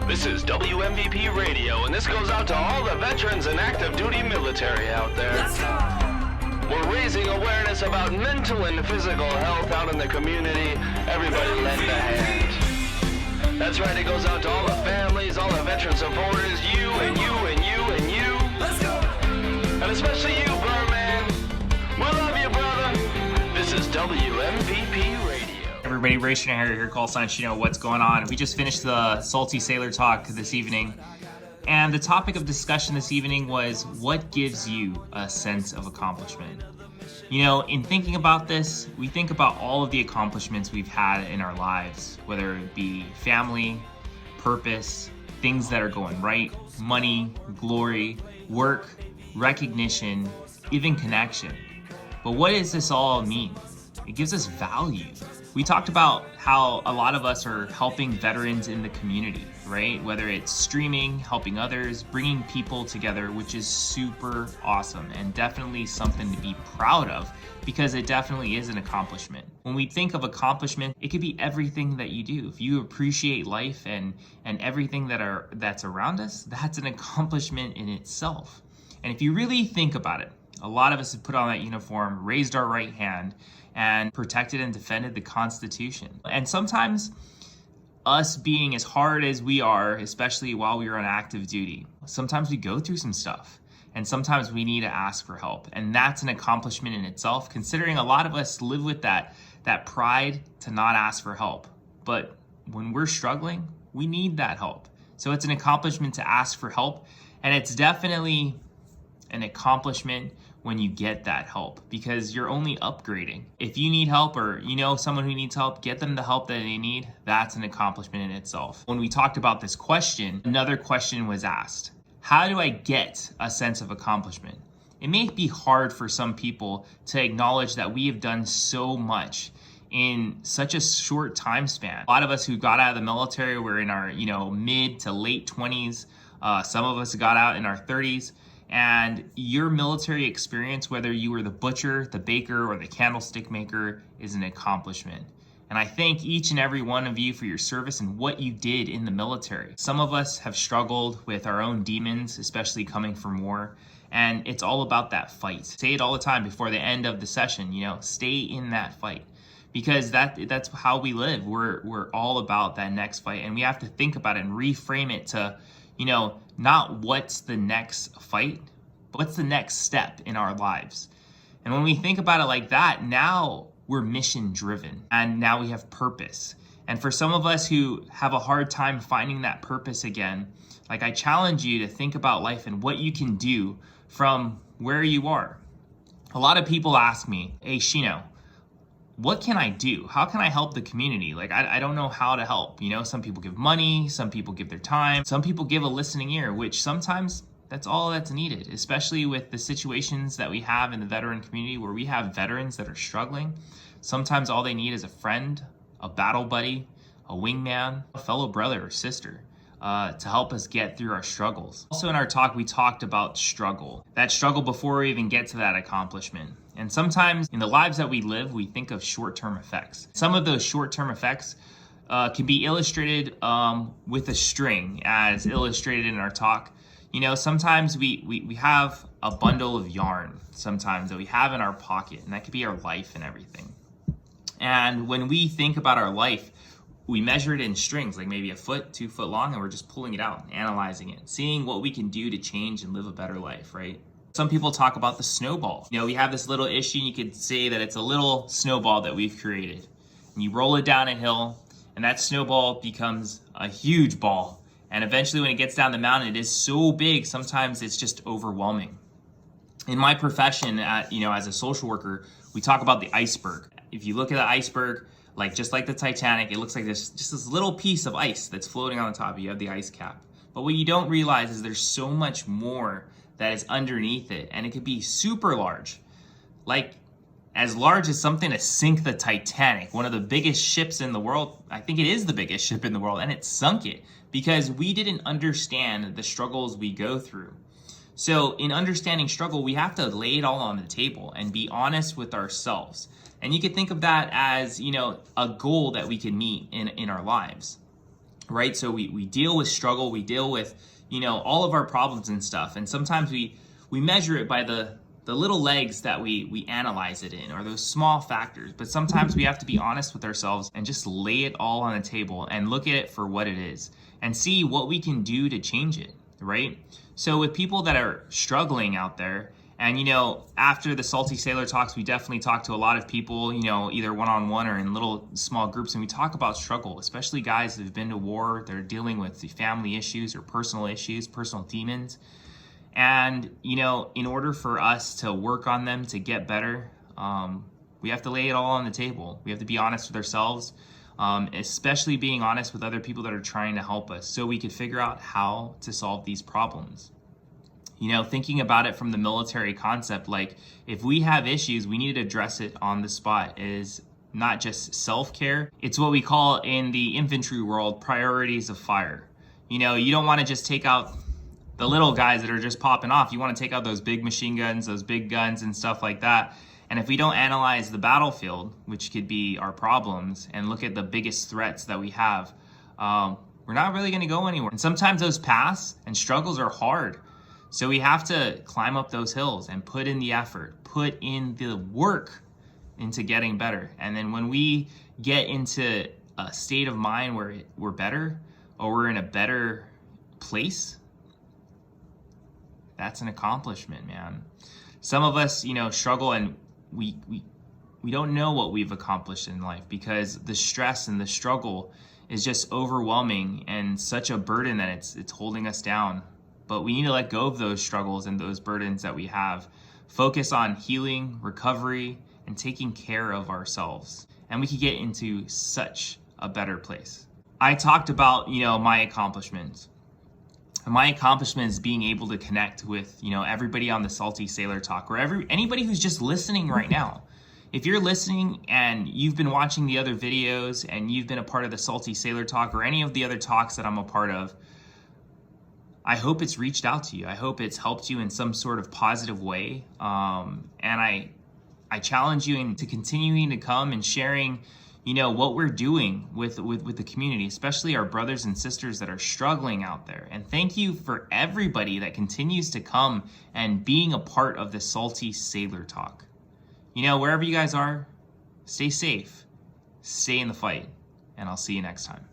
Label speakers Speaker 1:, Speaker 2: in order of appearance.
Speaker 1: This is WMVP Radio, and this goes out to all the veterans and active duty military out there.
Speaker 2: Let's go!
Speaker 1: We're raising awareness about mental and physical health out in the community. Everybody lend a hand. That's right, it goes out to all the families, all the veteran supporters, you and you and you and you.
Speaker 2: Let's go!
Speaker 1: And especially you, Birdman. We love you, brother. This is WMVP Radio.
Speaker 3: Everybody, raise your hand here, call sign, you know what's going on. We just finished the Salty Sailor Talk this evening, and the topic of discussion this evening was what gives you a sense of accomplishment. You know, in thinking about this, we think about all of the accomplishments we've had in our lives, whether it be family, purpose, things that are going right, money, glory, work, recognition, even connection. But what does this all mean? It gives us value. We talked about how a lot of us are helping veterans in the community, right? Whether it's streaming, helping others, bringing people together, which is super awesome and definitely something to be proud of because it definitely is an accomplishment. When we think of accomplishment, it could be everything that you do. If you appreciate life and everything that's around us, that's an accomplishment in itself. And if you really think about it, a lot of us have put on that uniform, raised our right hand, and protected and defended the Constitution. And sometimes us being as hard as we are, especially while we are on active duty, sometimes we go through some stuff and sometimes we need to ask for help. And that's an accomplishment in itself, considering a lot of us live with that pride to not ask for help. But when we're struggling, we need that help. So it's an accomplishment to ask for help. And it's definitely an accomplishment when you get that help because you're only upgrading. If you need help or you know someone who needs help, get them the help that they need. That's an accomplishment in itself. When we talked about this question, another question was asked. How do I get a sense of accomplishment? It may be hard for some people to acknowledge that we have done so much in such a short time span. A lot of us who got out of the military were in our mid to late 20s. Some of us got out in our 30s. And your military experience, whether you were the butcher, the baker, or the candlestick maker, is an accomplishment. And I thank each and every one of you for your service and what you did in the military. Some of us have struggled with our own demons, especially coming from war. And it's all about that fight. Say it all the time before the end of the session, stay in that fight. Because that's how we live. We're all about that next fight. And we have to think about it and reframe it to, not what's the next fight, but what's the next step in our lives. And when we think about it like that, now we're mission driven and now we have purpose. And for some of us who have a hard time finding that purpose again, like I challenge you to think about life and what you can do from where you are. A lot of people ask me, hey, Shino, what can I do? How can I help the community? Like, I don't know how to help. Some people give money, some people give their time, some people give a listening ear, which sometimes that's all that's needed, especially with the situations that we have in the veteran community where we have veterans that are struggling. Sometimes all they need is a friend, a battle buddy, a wingman, a fellow brother or sister to help us get through our struggles. Also in our talk, we talked about struggle. That struggle before we even get to that accomplishment. And sometimes in the lives that we live, we think of short-term effects. Some of those short-term effects can be illustrated with a string, as illustrated in our talk. Sometimes we have a bundle of yarn sometimes that we have in our pocket, and that could be our life and everything. And when we think about our life, we measure it in strings, like maybe 1 foot, 2 foot long, and we're just pulling it out, analyzing it, seeing what we can do to change and live a better life, right? Some people talk about the snowball. We have this little issue, and you could say that it's a little snowball that we've created. And you roll it down a hill, and that snowball becomes a huge ball. And eventually when it gets down the mountain, it is so big, sometimes it's just overwhelming. In my profession, as a social worker, we talk about the iceberg. If you look at the iceberg, just like the Titanic, it looks like just this little piece of ice that's floating on the top. You have the ice cap. But what you don't realize is there's so much more that is underneath it, and it could be super large, like as large as something to sink the Titanic, one of the biggest ships in the world. I think it is the biggest ship in the world, and it sunk it because we didn't understand the struggles we go through. So in understanding struggle, we have to lay it all on the table and be honest with ourselves. And you could think of that as, a goal that we can meet in our lives. right? So we deal with struggle, we deal with, all of our problems and stuff. And sometimes we measure it by the little legs that we analyze it in, or those small factors. But sometimes we have to be honest with ourselves and just lay it all on the table and look at it for what it is and see what we can do to change it, right? So with people that are struggling out there, and after the Salty Sailor Talks, we definitely talk to a lot of people, either one-on-one or in little small groups, and we talk about struggle, especially guys that have been to war, they're dealing with the family issues or personal issues, personal demons. And, in order for us to work on them to get better, we have to lay it all on the table. We have to be honest with ourselves, especially being honest with other people that are trying to help us so we can figure out how to solve these problems. Thinking about it from the military concept, like if we have issues, we need to address it on the spot. It is not just self-care. It's what we call in the infantry world, priorities of fire. You don't want to just take out the little guys that are just popping off. You want to take out those big machine guns, those big guns and stuff like that. And if we don't analyze the battlefield, which could be our problems, and look at the biggest threats that we have, we're not really going to go anywhere. And sometimes those paths and struggles are hard. So we have to climb up those hills and put in the effort, put in the work into getting better. And then when we get into a state of mind where we're better, or we're in a better place, that's an accomplishment, man. Some of us, struggle, and we don't know what we've accomplished in life because the stress and the struggle is just overwhelming and such a burden that it's holding us down. But we need to let go of those struggles and those burdens that we have. Focus on healing, recovery, and taking care of ourselves. And we can get into such a better place. I talked about, my accomplishments. My accomplishment is being able to connect with, everybody on the Salty Sailor Talk, or anybody who's just listening right now. If you're listening and you've been watching the other videos and you've been a part of the Salty Sailor Talk or any of the other talks that I'm a part of, I hope it's reached out to you. I hope it's helped you in some sort of positive way. And I challenge you into continuing to come and sharing, what we're doing with the community, especially our brothers and sisters that are struggling out there. And thank you for everybody that continues to come and being a part of the Salty Sailor Talk. Wherever you guys are, stay safe, stay in the fight, and I'll see you next time.